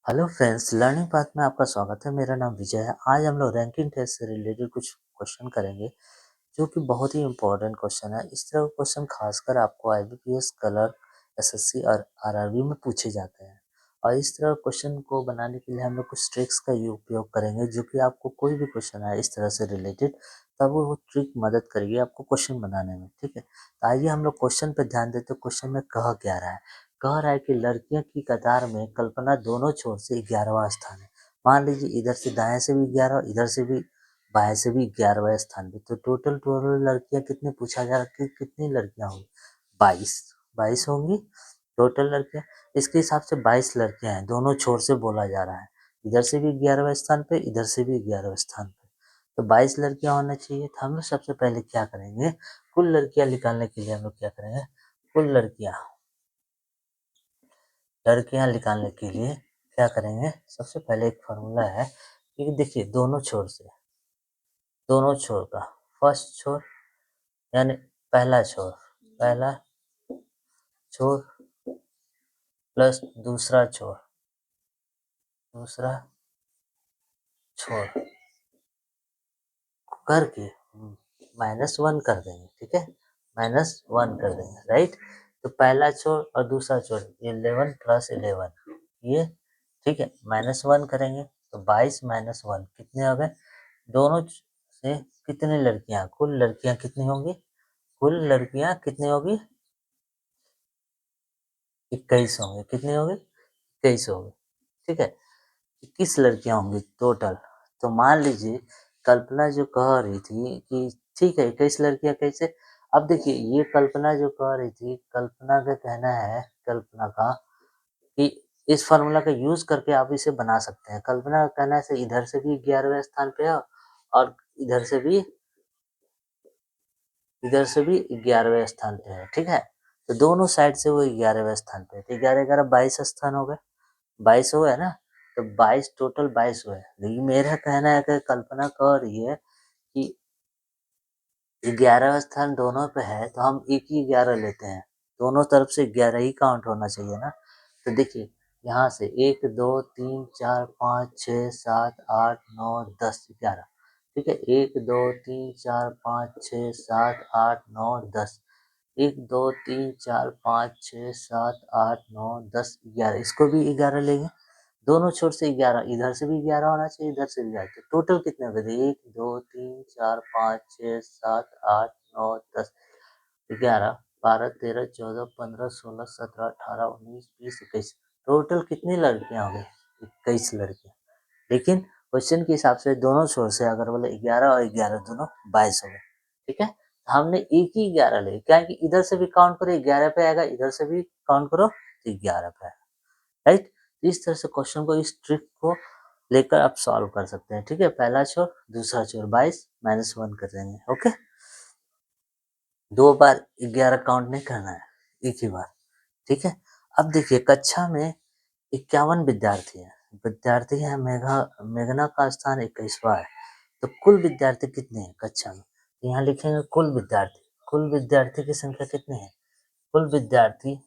Hello friends, learning path में आपका स्वागत है। मेरा नाम विजय है। आज हम लोग रैंकिंग टेस्ट से रिलेटेड कुछ क्वेश्चन करेंगे, जो कि बहुत ही इम्पोर्टेंट क्वेश्चन है। इस तरह के क्वेश्चन खासकर आपको आईबीपीएस, क्लर्क, एसएससी और आरआरबी में पूछे जाते हैं। और इस तरह क्वेश्चन को बनाने के लिए हम लोग कुछ ट्रिक्स का ही उपयोग करेंगे, जो कि आपको कोई भी क्वेश्चन है इस तरह से रिलेटेड, तब वो ट्रिक मदद करेगी आपको क्वेश्चन बनाने में। ठीक है, तो आइए हम लोग क्वेश्चन पर ध्यान देते। क्वेश्चन में कह क्या रहा है? कह रहा है कि लड़कियों की कतार में कल्पना दोनों छोर से 11वां स्थान है। मान लीजिए इधर से दाएं से भी 11, इधर से भी बाएं से भी 11वां स्थान पे। तो टोटल टोटल लड़कियां कितने पूछा जा रहा है कि कितनी लड़कियां होंगी? 22। 22 होंगी टोटल लड़कियां। इसके हिसाब से 22 लड़कियां हैं, दोनों छोर से बोला जा रहा है। इधर से भी 11वें स्थान पे, इधर से भी 11वें स्थान पे। तो 22 लड़कियां होना चाहिए। तो हम लोग सबसे पहले क्या करेंगे? कुल लड़कियां निकालने के लिए हम लोग क्या करेंगे? कुल लड़कियां निकालने के लिए क्या करेंगे? सबसे पहले एक फार्मूला है कि देखिए, दोनों छोर का फर्स्ट छोर यानी पहला छोर प्लस दूसरा छोर करके -1 कर देंगे। ठीक है, -1 कर देंगे, राइट। तो पहला छोर और दूसरा छोर 11 + 11 ये, ठीक है, -1 करेंगे तो 22 - 1 कितने हो गए? दोनों से कितनी लड़कियां, कुल लड़कियां कितनी होंगी? कुल लड़कियां कितनी होगी? 21 होंगी। कितनी होगी? 21 होगी। ठीक है, 21 लड़कियां होंगी टोटल। तो मान लीजिए कल्पना जो कह रही थी कि ठीक है 21 लड़कियां कैसे? अब देखिए, ये कल्पना जो कह रही थी, कल्पना का कहना है, कल्पना का कि इस फार्मूला का यूज करके आप इसे बना सकते हैं। कल्पना का कहना है इधर से भी 11वें स्थान पे है और इधर से भी 11वें स्थान पे है। ठीक है, तो दोनों साइड से वो 11वें स्थान पे है। तो 11 22 स्थान हो गए। 22 हुआ है ना, तो 22 टोटल 22 हुए। लेकिन मेरा कहना है कि कल्पना कह रही है कि 11वां स्थान दोनों पे है, तो हम एक ही 11 लेते हैं। दोनों तरफ से 11 ही काउंट होना चाहिए ना। तो देखिए, यहाँ से 1 2 3 4 5 6 7 8 9 10 11। ठीक है, 1 2 3 4 5 6 7 8 9 10। 1 2 3 4 5 6 7 8 9 10 11। इसको भी 11 लेंगे। दोनों छोर से 11, इधर से भी 11 होना चाहिए, इधर से भी 11। तो टोटल कितने हो गए? 1 2 3 4 5 6 7 8 9 10 11 12 13 14 15 16 17 18 19 20 21। टोटल कितनी लड़कियां हो गई? 21 लड़कियां। लेकिन क्वेश्चन के हिसाब से दोनों छोर से अगर बोले 11 और 11 दोनों 22 हो गए। ठीक है, हमने एक ही 11 ले, क्या है कि इधर से भी काउंट करो 11 पे आएगा, इधर से भी काउंट करो तो 11 पे आएगा, राइट। इस तरह से क्वेश्चन को, इस ट्रिक को लेकर आप सॉल्व कर सकते हैं। ठीक है, पहला छोर दूसरा छोर 22 -1 कर देंगे। ओके, 2 बार 11 काउंट नहीं करना है, एक ही बार। ठीक है, अब देखिए कक्षा में 51 विद्यार्थी हैं। विद्यार्थी है मेघना का स्थान 21वां है। तो कुल विद्यार्थी कितने हैं कक्षा में? तो यहाँ लिखेंगे कुल विद्यार्थी की संख्या कितनी है? कुल विद्यार्थियों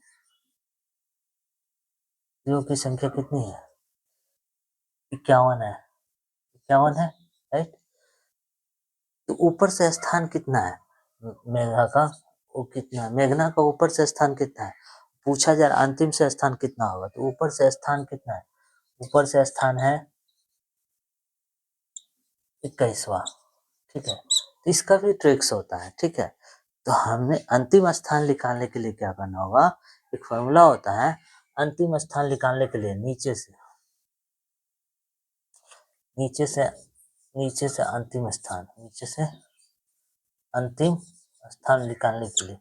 की संख्या कितनी है? 51 है। 51 है, राइट। तो ऊपर से स्थान कितना है मेघा का? वो कितना है? मेघना का ऊपर से स्थान कितना है? पूछा जा रहा अंतिम से स्थान कितना होगा, तो ऊपर से स्थान कितना है? ऊपर से स्थान है 21वां। ठीक है, तो इसका भी ट्रिक्स होता है। ठीक है, तो हमने अंतिम स्थान निकालने के लिए क्या करना होगा? एक फॉर्मूला होता है अंतिम स्थान निकालने के लिए। नीचे से नीचे से अंतिम स्थान निकालने के लिए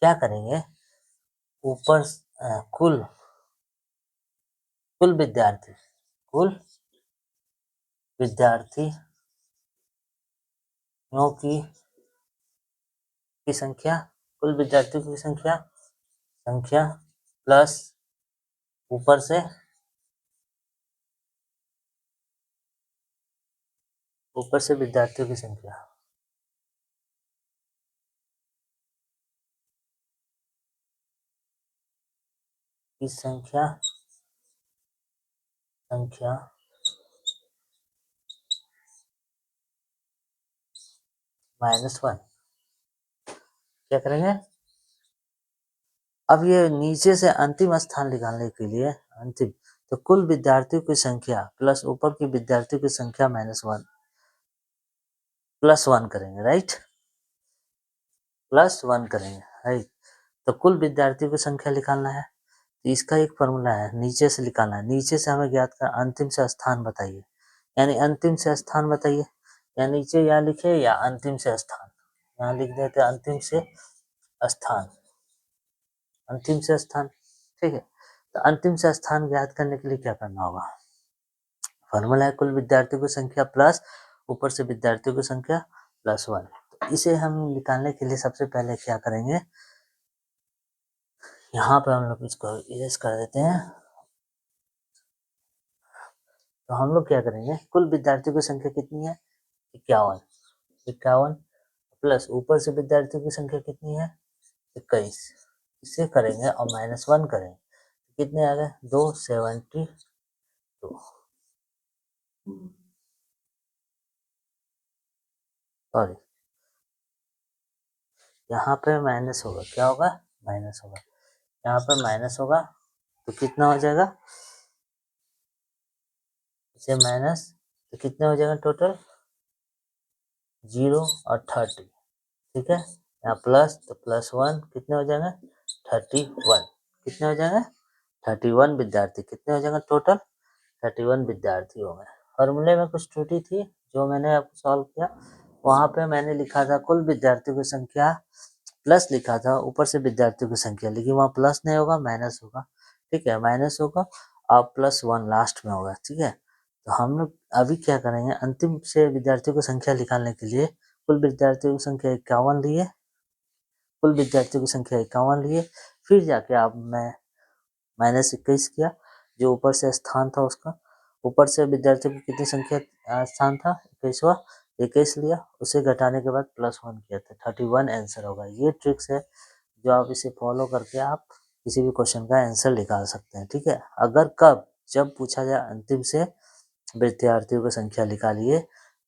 क्या करेंगे? ऊपर कुल कुल विद्यार्थी कुल विद्यार्थियों की संख्या, कुल विद्यार्थियों की संख्या प्लस ऊपर से विद्यार्थियों की संख्या। संख्या -1। क्या करेंगे? अब ये नीचे से अंतिम स्थान निकालने के लिए अंतिम, तो कुल विद्यार्थियों की संख्या प्लस ऊपर की विद्यार्थियों की संख्या -1 +1 करेंगे, राइट? +1 करेंगे, राइट? तो कुल विद्यार्थियों की संख्या निकालना है, तो इसका एक फॉर्मूला है, नीचे से निकालना है। नीचे से हमें ज्ञात करना, अंतिम से स्थान बताइए, यानी अंतिम से स्थान बताइए, या नीचे या लिखे या अंतिम से स्थान, यहाँ लिख देते अंतिम से स्थान, अंतिम से स्थान, ठीक है। तो अंतिम से स्थान ज्ञात करने के लिए क्या करना होगा? फॉर्मूला है कुल विद्यार्थियों की संख्या प्लस ऊपर से विद्यार्थियों की संख्या +1। तो इसे हम निकालने के लिए सबसे पहले क्या करेंगे, यहाँ पे हम लोग इसको इरेज कर देते हैं। तो हम लोग क्या करेंगे, कुल विद्यार्थियों की संख्या कितनी है? 51। 51 प्लस ऊपर से विद्यार्थियों की संख्या कितनी है? 21। इसे करेंगे और -1 करेंगे, कितने आ गए? 272। सॉरी, यहाँ पे माइनस होगा, क्या होगा? माइनस होगा, यहाँ पे माइनस होगा, तो कितना हो जाएगा? इसे माइनस, तो कितने हो जाएगा टोटल? 0 और 30, ठीक है। यहाँ प्लस, तो +1 कितने हो जाएंगे? 31। कितने हो जाएंगे? 31 विद्यार्थी। कितने हो जाएंगे टोटल? 31 विद्यार्थी हो गए। फॉर्मूले में कुछ त्रुटि थी जो मैंने आपको सॉल्व किया, वहाँ पे मैंने लिखा था कुल विद्यार्थियों की संख्या प्लस लिखा था ऊपर से विद्यार्थियों की संख्या, लेकिन वहाँ प्लस नहीं होगा, माइनस होगा, ठीक है, माइनस होगा और +1 लास्ट में होगा, ठीक है। तो हम लोग अभी क्या करेंगे, अंतिम से विद्यार्थियों की संख्या निकालने के लिए कुल विद्यार्थियों की संख्या 51 लिए, कुल विद्यार्थियों की संख्या 51 लिए, फिर जाके आप मैं -21 किया, जो ऊपर से स्थान था उसका, ऊपर से विद्यार्थियों की कितनी संख्या स्थान था? 21वां, 21 लिया, उसे घटाने के बाद +1 किया था, 31 आंसर होगा। ये ट्रिक्स है जो आप इसे फॉलो करके आप किसी भी क्वेश्चन का आंसर निकाल सकते हैं, ठीक है। अगर कब जब पूछा जाए अंतिम से विद्यार्थियों की संख्या निकालिए,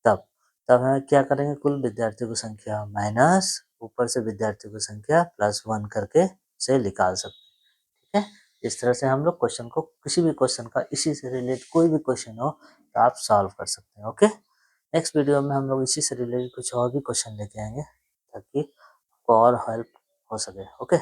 तब तब हमें क्या करेंगे, कुल विद्यार्थियों की संख्या माइनस ऊपर से विद्यार्थियों की संख्या +1 करके से निकाल सकते हैं, ठीक है। इस तरह से हम लोग क्वेश्चन को, किसी भी क्वेश्चन का इसी से रिलेटेड कोई भी क्वेश्चन हो तो आप सॉल्व कर सकते हैं, ओके। नेक्स्ट वीडियो में हम लोग इसी से रिलेटेड कुछ और भी क्वेश्चन लेके आएंगे ताकि आपको और हेल्प हो सके, ओके।